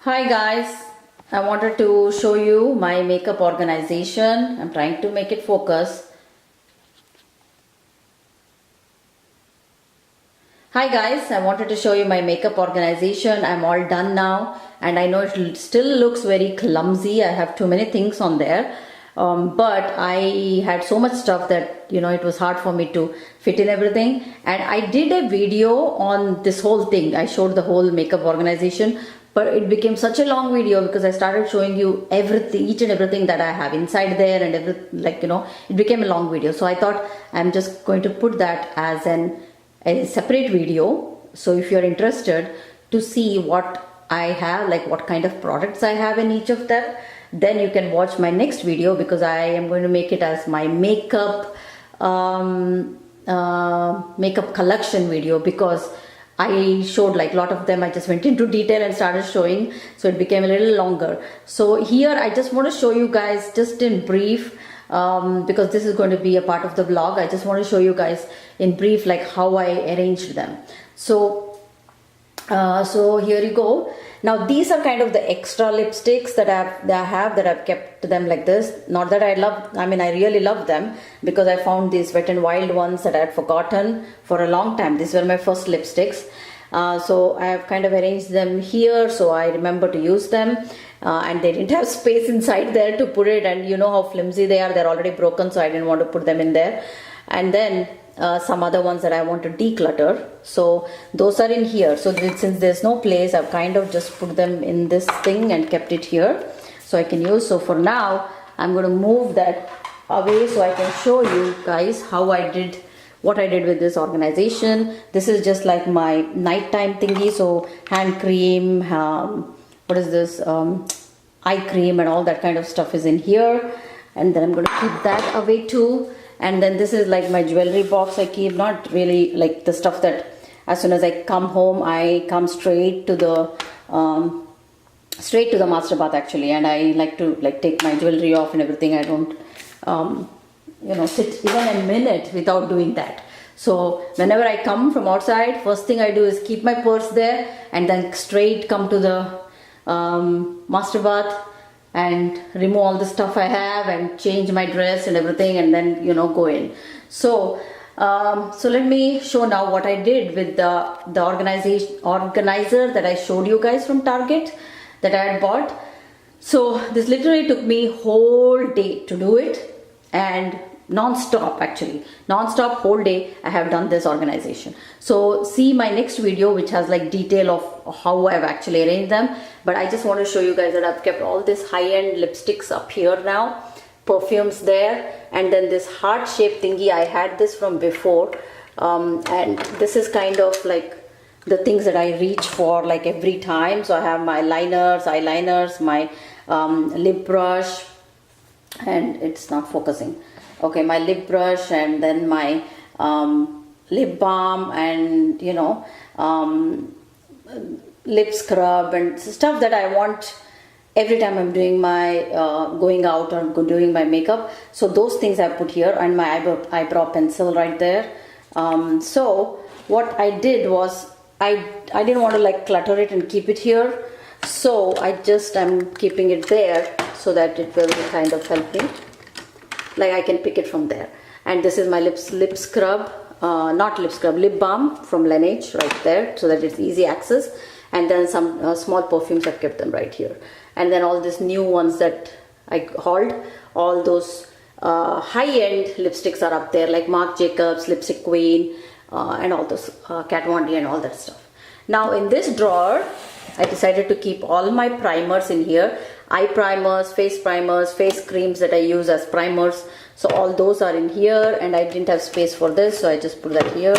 Hi guys, I wanted to show you my makeup organization. I'm trying to make it focus. Hi guys, I wanted to show you my makeup organization. I'm all done now and I know it still looks very clumsy. I have too many things on there. But I had so much stuff that it was hard for me to fit in everything, and I did a video on this whole thing. I showed the whole makeup organization, but it became such a long video because I started showing you everything, each and everything that I have inside there, and it became a long video. So I thought I'm just going to put that as a separate video. So if you're interested to see what I have, like what kind of products I have in each of them, then you can watch my next video, because I am going to make it as my makeup makeup collection video, because I showed like a lot of them. I just went into detail and started showing, so it became a little longer. So here I just want to show you guys just in brief, because this is going to be a part of the vlog. I just want to show you guys in brief like how I arranged them. So here you go. Now these are kind of the extra lipsticks that I've kept them like this. Not that I really love them, because I found these Wet n Wild ones that I had forgotten for a long time. These were my first lipsticks. So I have kind of arranged them here so I remember to use them. And they didn't have space inside there to put it, and you know how flimsy they are. They're already broken, so I didn't want to put them in there. And then some other ones that I want to declutter, so those are in here. So since there's no place, I've kind of just put them in this thing and kept it here so I can use. So for now I'm going to move that away so I can show you guys what I did with this organization. This is just like my nighttime thingy. So hand cream, what is this, eye cream and all that kind of stuff is in here, and then I'm going to keep that away too. And then this is like my jewelry box. I keep not really like the stuff that as soon as I come home, I come straight to the master bath actually, and I like to take my jewelry off and everything. I don't sit even a minute without doing that. So whenever I come from outside, first thing I do is keep my purse there and then straight come to the master bath and remove all the stuff I have and change my dress and everything, and then go in. So let me show now what I did with the organizer that I showed you guys from Target that I had bought. So this literally took me whole day to do it, and non-stop whole day I have done this organization. So see my next video, which has like detail of how I've actually arranged them. But I just want to show you guys that I've kept all this high-end lipsticks up here now, perfumes there, and then this heart-shaped thingy. I had this from before, and this is kind of like the things that I reach for like every time. So I have my liners, eyeliners, my lip brush, and it's not focusing. Okay, my lip brush, and then my lip balm, and lip scrub and stuff that I want every time I'm doing my going out or doing my makeup. So those things I put here, and my eyebrow pencil right there. So what I did was I didn't want to like clutter it and keep it here, so I'm keeping it there so that it will kind of help me. Like I can pick it from there. And this is my lip scrub, lip balm from Laneige right there, so that it's easy access. And then some small perfumes, I've kept them right here. And then all these new ones that I hauled, all those high-end lipsticks are up there, like Marc Jacobs, Lipstick Queen, and all those Kat Von D and all that stuff. Now in this drawer, I decided to keep all my primers in here. Eye primers, face creams that I use as primers. So all those are in here, and I didn't have space for this, so I just put that here.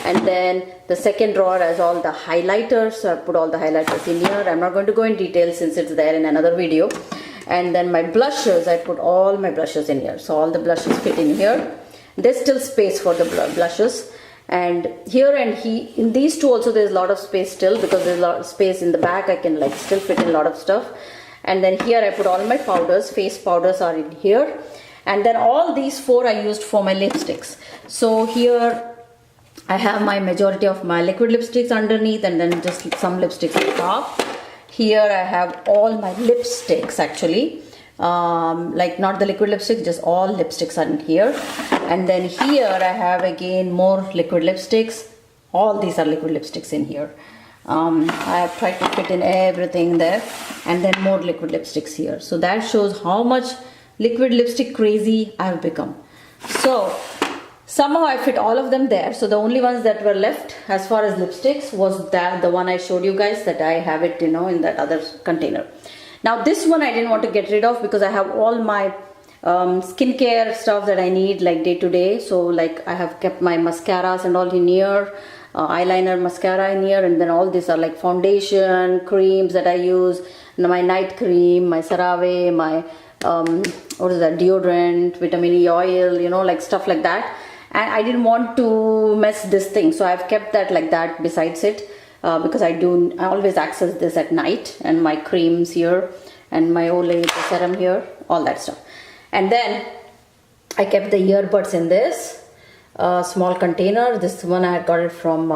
And then the second drawer has all the highlighters, so I put all the highlighters in here. I'm not going to go in detail since it's there in another video. And then my blushes, I put all my blushes in here. So all the blushes fit in here. There's still space for the blushes. And here and in these two also there's a lot of space still, because there's a lot of space in the back. I can like still fit in a lot of stuff. And then here I put all my powders. Face powders are in here. And then all these four I used for my lipsticks. So here I have my majority of my liquid lipsticks underneath, and then just some lipsticks on top. Here I have all my lipsticks actually. Like not the liquid lipstick, just all lipsticks are in here. And then here I have again more liquid lipsticks. All these are liquid lipsticks in here. I have tried to fit in everything there, and then more liquid lipsticks here. So that shows how much liquid lipstick crazy I have become. So somehow I fit all of them there. So the only ones that were left as far as lipsticks was that the one I showed you guys, that I have it, in that other container. Now this one I didn't want to get rid of because I have all my skincare stuff that I need like day to day. So like I have kept my mascaras and all in here. Eyeliner, mascara in here, and then all these are like foundation, creams that I use, my night cream, my CeraVe, my what is that, deodorant, vitamin E oil, like stuff like that. And I didn't want to mess this thing, so I've kept that like that besides it, because I always access this at night, and my creams here, and my Olay serum here, all that stuff. And then I kept the earbuds in this small container. This one I had got it from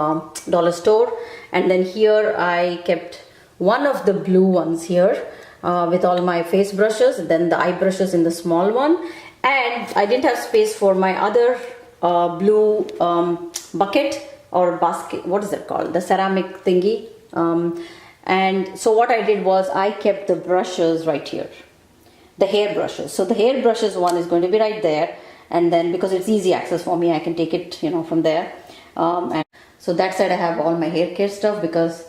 dollar store. And then here I kept one of the blue ones here with all my face brushes, then the eye brushes in the small one. And I didn't have space for my other blue bucket or basket, what is it called, the ceramic thingy. And so what I did was I kept the brushes right here, the hair brushes. So the hair brushes one is going to be right there. And then because it's easy access for me, I can take it from there. And so that side I have all my hair care stuff, because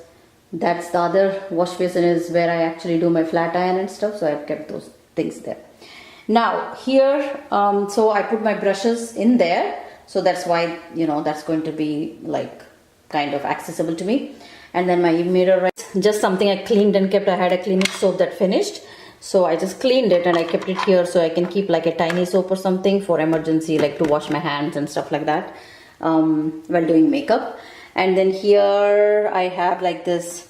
that's the other wash basin is where I actually do my flat iron and stuff. So I've kept those things there. Now here, so I put my brushes in there. So that's why, that's going to be like kind of accessible to me. And then my mirror, just something I cleaned and kept. I had a cleaning soap that finished. So I just cleaned it and I kept it here so I can keep like a tiny soap or something for emergency, like to wash my hands and stuff like that while doing makeup. And then here I have like this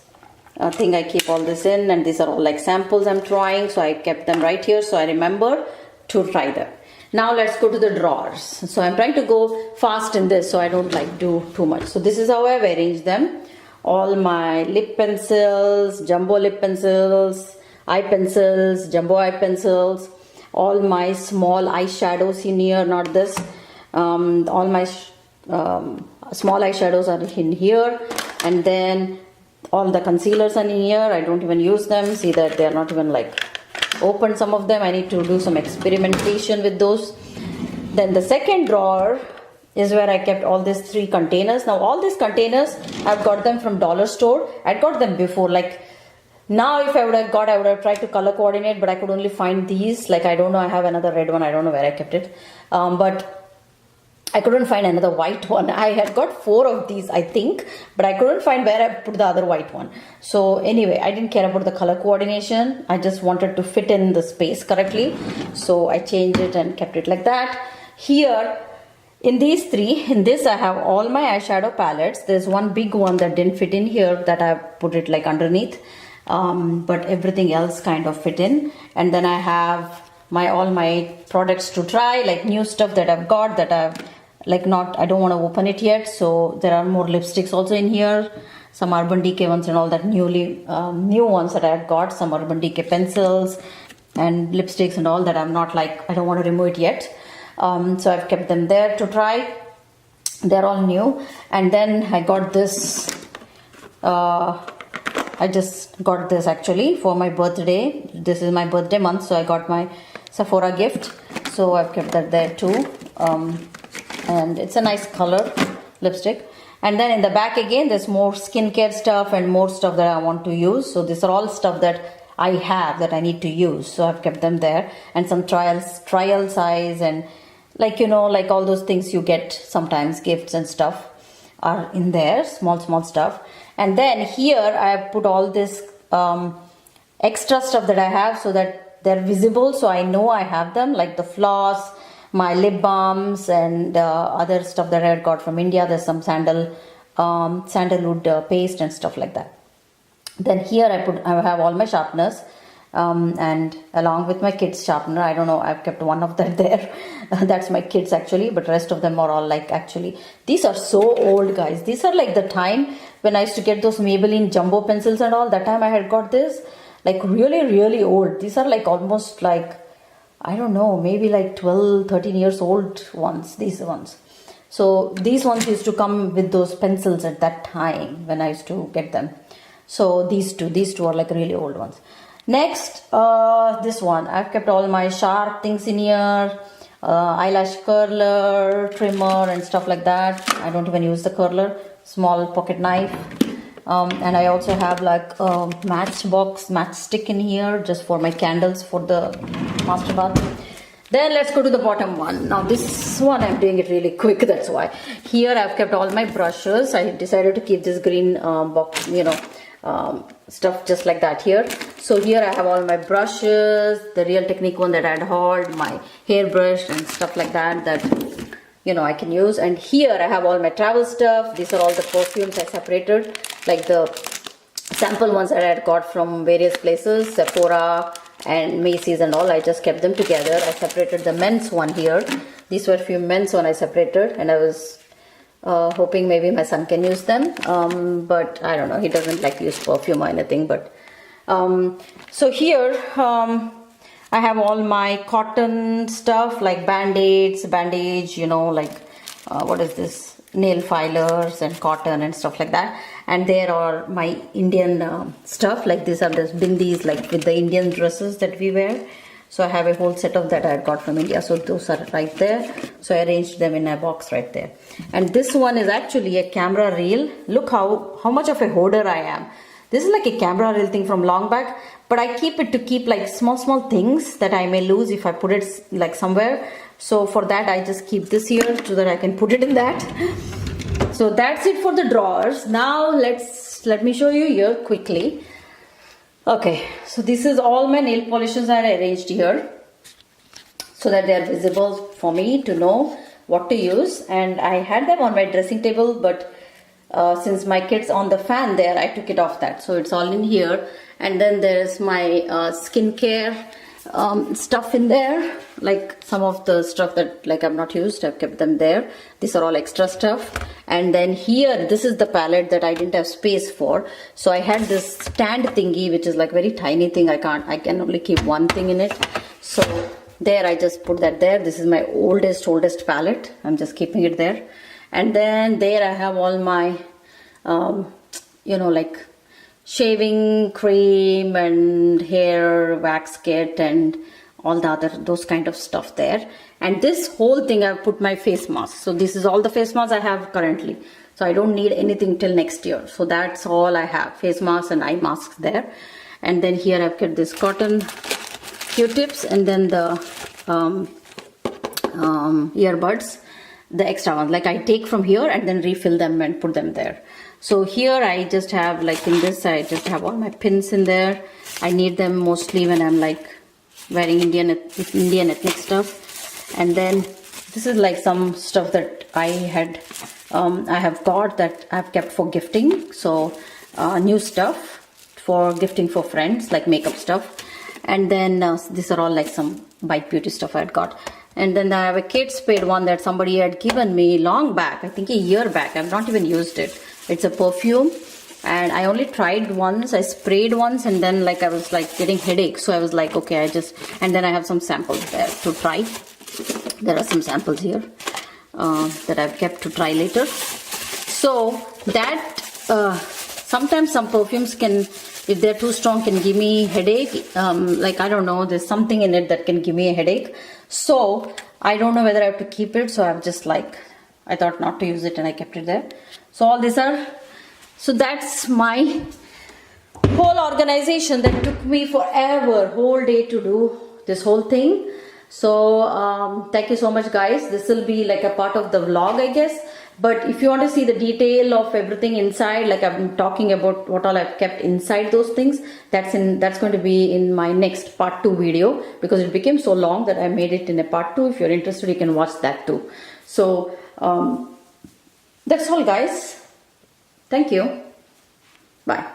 thing I keep all this in, and these are all like samples I'm trying. So I kept them right here so I remember to try them. Now let's go to the drawers. So I'm trying to go fast in this so I don't like do too much. So this is how I've arranged them. All my lip pencils, jumbo lip pencils, eye pencils, jumbo eye pencils, all my small eyeshadows in here, not this. All my small eyeshadows are in here, and then all the concealers are in here. I don't even use them. See that they are not even like open, some of them. I need to do some experimentation with those. Then the second drawer is where I kept all these 3 containers. Now all these containers, I've got them from dollar store. I got them before, like now if I would have tried to color coordinate, but I could only find these. Like I don't know, I have another red one. I don't know where I kept it. But I couldn't find another white one. I had got 4 of these, I think, but I couldn't find where I put the other white one. So anyway, I didn't care about the color coordination. I just wanted to fit in the space correctly. So I changed it and kept it like that. Here, in these 3, in this I have all my eyeshadow palettes. There's one big one that didn't fit in here that I put it like underneath. But everything else kind of fit in. And then I have all my products to try, like new stuff that I've got that I've like I don't want to open it yet. So there are more lipsticks also in here, some Urban Decay ones and all that new ones that I've got, some Urban Decay pencils and lipsticks and all that I don't want to remove it yet. So I've kept them there to try. They're all new. And then I got this, I just got this actually for my birthday. This is my birthday month, so I got my Sephora gift. So I've kept that there too. And it's a nice color lipstick. And then in the back again, there's more skincare stuff and more stuff that I want to use. So these are all stuff that I have that I need to use. So I've kept them there. And some trial size and like all those things you get sometimes, gifts and stuff are in there, small stuff. And then here I have put all this extra stuff that I have so that they're visible, so I know I have them, like the floss, my lip balms, and other stuff that I had got from India. There's some sandalwood paste and stuff like that. Then here I have all my sharpeners, And along with my kids sharpener. I don't know, I've kept one of that there. That's my kids actually, but rest of them are all like, actually these are so old, guys. These are like the time when I used to get those Maybelline jumbo pencils and all. That time I had got this, like really old. These are like almost like, I don't know, maybe like 12 13 years old ones, these ones. So these ones used to come with those pencils at that time when I used to get them. So these two are like really old ones. Next, this one, I've kept all my sharp things in here, eyelash curler, trimmer and stuff like that. I don't even use the curler, small pocket knife. And I also have like a matchstick in here just for my candles for the master bath. Then let's go to the bottom one. Now this one I'm doing it really quick, that's why. Here I've kept all my brushes. I decided to keep this green box, stuff just like that here. So here I have all my brushes, the Real Technique one that I'd hauled, my hairbrush and stuff like that I can use. And here I have all my travel stuff. These are all the perfumes I separated, like the sample ones that I had got from various places, Sephora and Macy's and all. I just kept them together. I separated the men's one here. These were a few men's one I separated, and I was hoping maybe my son can use them, but I don't know, he doesn't like to use perfume or anything. But so here I have all my cotton stuff, like bandage, what is this, nail filers and cotton and stuff like that. And there are my Indian stuff, like these are the bindis, like with the Indian dresses that we wear. So I have a whole set of that I got from India. So those are right there. So I arranged them in a box right there. And this one is actually a camera reel. Look how much of a hoarder I am. This is like a camera reel thing from long back, but I keep it to keep like small things that I may lose if I put it like somewhere. So for that I just keep this here so that I can put it in that. So that's it for the drawers. Now let me show you here quickly. Okay, so this is all my nail polishes I arranged here so that they are visible for me to know what to use. And I had them on my dressing table, but since my kids on the fan there, I took it off that. So it's all in here. And then there's my skincare stuff in there, like some of the stuff that like I've not used, I've kept them there. These are all extra stuff. And then here, this is the palette that I didn't have space for, so I had this stand thingy which is like very tiny thing. I can only keep one thing in it, so there I just put that there. This is my oldest palette, I'm just keeping it there. And then there I have all my like shaving cream and hair wax kit and all the other those kind of stuff there. And this whole thing I've put my face mask. So this is all the face masks I have currently, so I don't need anything till next year. So that's all I have, face masks and eye masks there. And then here I've kept this cotton Q-tips, and then the earbuds, the extra ones, like I take from here and then refill them and put them there. So here I just have, like in this, I just have all my pins in there. I need them mostly when I'm like wearing Indian ethnic stuff. And then this is like some stuff that I have got that I've kept for gifting. So new stuff for gifting for friends, like makeup stuff. And then these are all like some Bite Beauty stuff I had got. And then I have a Kate Spade one that somebody had given me long back, I think a year back. I've not even used it. It's a perfume, and I only tried once. I sprayed once, and then like I was like getting headache, so I was like, okay, and then I have some samples there to try. There are some samples here that I've kept to try later. So that sometimes some perfumes can, if they're too strong, can give me headache. Like I don't know, there's something in it that can give me a headache. So I don't know whether I have to keep it. So I'm just like, I thought not to use it, and I kept it there. So all these are, so that's my whole organization that took me forever, whole day to do this whole thing. So thank you so much, guys. This will be like a part of the vlog, I guess. But if you want to see the detail of everything inside, like I've been talking about what all I've kept inside those things, that's going to be in my next part 2 video, because it became so long that I made it in a part 2. If you're interested, you can watch that too. So that's all, guys. Thank you. Bye.